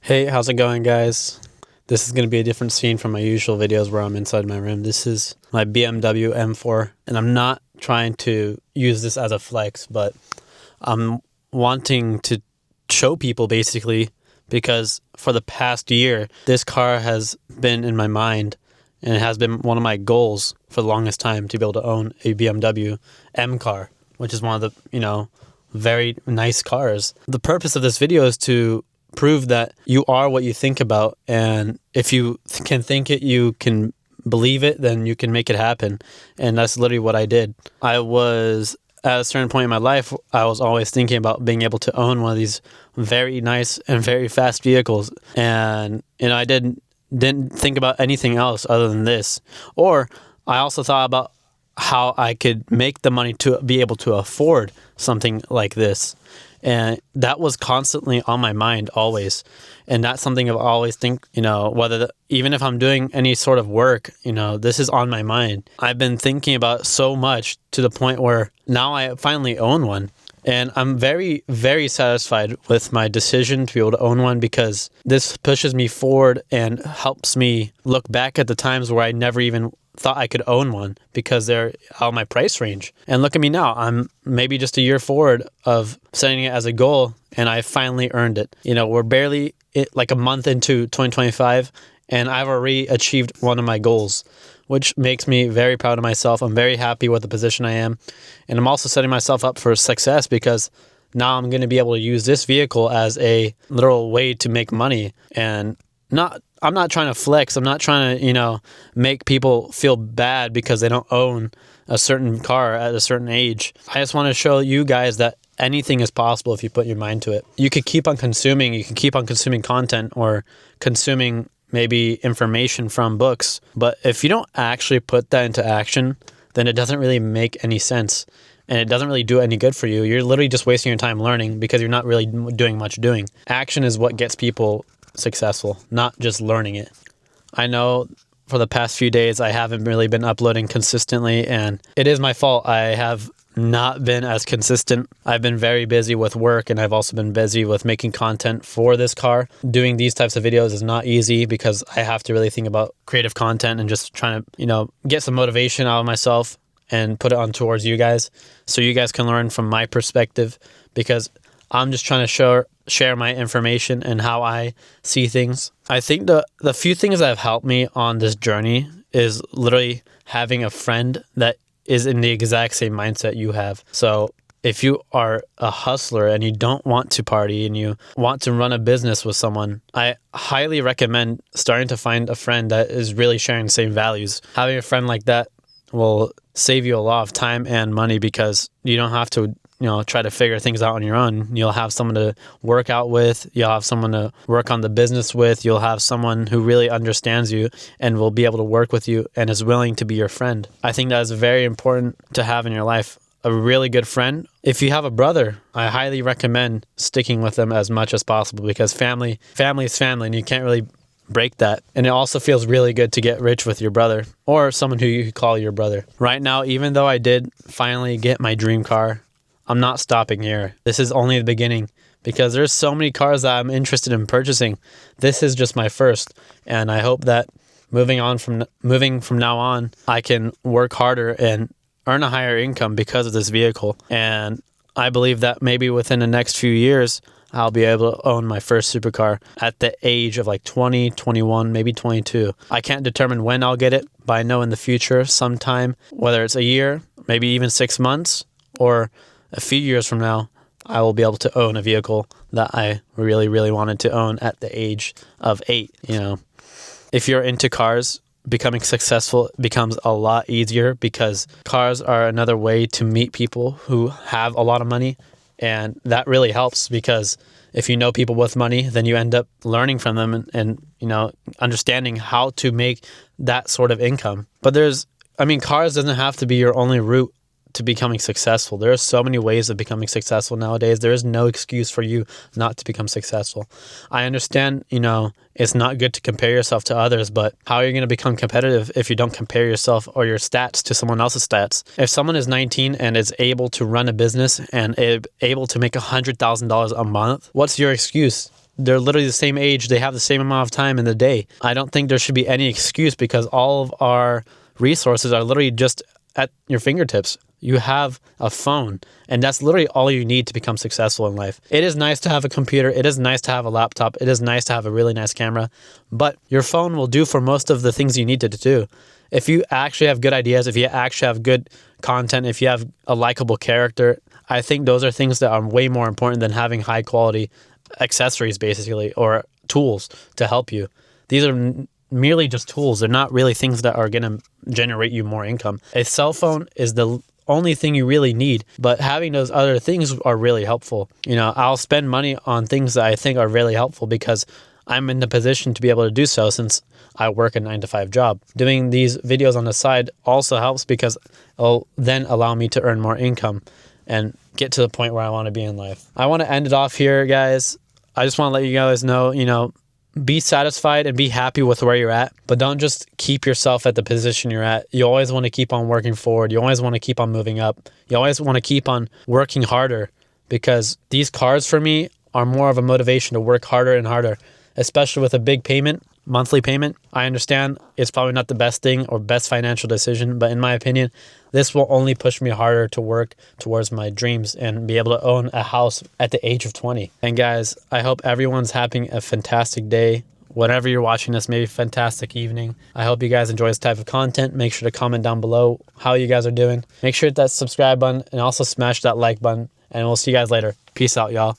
Hey, how's it going, guys? This is going to be a different scene from my usual videos where I'm inside my room. This is my BMW M4, and I'm not trying to use this as a flex, but I'm wanting to show people basically because for the past year, this car has been in my mind and it has been one of my goals for the longest time to be able to own a BMW M car, which is one of the, very nice cars. The purpose of this video is to prove that you are what you think about, and if you can think it, you can believe it, then you can make it happen. And that's literally what I did. I was at a certain point in my life, I was always thinking about being able to own one of these very nice and very fast vehicles, and I didn't think about anything else other than this. Or I also thought about how I could make the money to be able to afford something like this. And that was constantly on my mind always. And that's something I always think, even if I'm doing any sort of work, this is on my mind. I've been thinking about it so much to the point where now I finally own one. And I'm very, very satisfied with my decision to be able to own one, because this pushes me forward and helps me look back at the times where I never even thought I could own one because they're out of my price range. And look at me now. I'm maybe just a year forward of setting it as a goal, and I finally earned it. We're barely like a month into 2025, and I've already achieved one of my goals, which makes me very proud of myself. I'm very happy with the position I am. And I'm also setting myself up for success because now I'm going to be able to use this vehicle as a literal way to make money. And I'm not trying to flex. I'm not trying to, make people feel bad because they don't own a certain car at a certain age. I just want to show you guys that anything is possible if you put your mind to it. You could keep on consuming. You can keep on consuming content or consuming maybe information from books. But if you don't actually put that into action, then it doesn't really make any sense. And it doesn't really do any good for you. You're literally just wasting your time learning because you're not really doing much doing. Action is what gets people successful, not just learning it. I know for the past few days I haven't really been uploading consistently, and it is my fault. I have not been as consistent. I've been very busy with work, and I've also been busy with making content for this car. Doing these types of videos is not easy because I have to really think about creative content and just trying to, get some motivation out of myself and put it on towards you guys so you guys can learn from my perspective, because I'm just trying to share my information and how I see things. I think the few things that have helped me on this journey is literally having a friend that is in the exact same mindset you have. So if you are a hustler and you don't want to party and you want to run a business with someone, I highly recommend starting to find a friend that is really sharing the same values. Having a friend like that will save you a lot of time and money because you don't have to try to figure things out on your own. You'll have someone to work out with. You'll have someone to work on the business with. You'll have someone who really understands you and will be able to work with you and is willing to be your friend. I think that is very important to have in your life. A really good friend. If you have a brother, I highly recommend sticking with them as much as possible, because family is family, and you can't really break that. And it also feels really good to get rich with your brother or someone who you call your brother. Right now, even though I did finally get my dream car, I'm not stopping here. This is only the beginning, because there's so many cars that I'm interested in purchasing. This is just my first, and I hope that moving from now on, I can work harder and earn a higher income because of this vehicle. And I believe that maybe within the next few years, I'll be able to own my first supercar at the age of like 20, 21, maybe 22. I can't determine when I'll get it, but I know in the future, sometime, whether it's a year, maybe even 6 months, or a few years from now, I will be able to own a vehicle that I really, really wanted to own at the age of 8. If you're into cars, becoming successful becomes a lot easier, because cars are another way to meet people who have a lot of money. And that really helps, because if you know people with money, then you end up learning from them and understanding how to make that sort of income. But cars doesn't have to be your only route to becoming successful. There are so many ways of becoming successful nowadays. There is no excuse for you not to become successful. I understand, it's not good to compare yourself to others, but how are you going to become competitive if you don't compare yourself or your stats to someone else's stats? If someone is 19 and is able to run a business and able to make $100,000 a month, what's your excuse? They're literally the same age. They have the same amount of time in the day. I don't think there should be any excuse because all of our resources are literally just at your fingertips. You have a phone, and that's literally all you need to become successful in life. It is nice to have a computer. It is nice to have a laptop. It is nice to have a really nice camera, but your phone will do for most of the things you need to do. If you actually have good ideas, if you actually have good content, if you have a likable character, I think those are things that are way more important than having high quality accessories, basically, or tools to help you. These are merely just tools. They're not really things that are going to generate you more income. A cell phone is the only thing you really need, but having those other things are really helpful. You know, I'll spend money on things that I think are really helpful because I'm in the position to be able to do so since I work a 9-to-5 job. Doing these videos on the side also helps because it'll then allow me to earn more income and get to the point where I want to be in life. I want to end it off here, guys. I just want to let you guys know, be satisfied and be happy with where you're at, but don't just keep yourself at the position you're at. You always want to keep on working forward. You always want to keep on moving up. You always want to keep on working harder because these cards for me are more of a motivation to work harder and harder, especially with a big payment, monthly payment. I understand it's probably not the best thing or best financial decision, but in my opinion, this will only push me harder to work towards my dreams and be able to own a house at the age of 20. And guys, I hope everyone's having a fantastic day. Whenever you're watching this, maybe fantastic evening. I hope you guys enjoy this type of content. Make sure to comment down below how you guys are doing. Make sure to hit that subscribe button and also smash that like button. And we'll see you guys later. Peace out, y'all.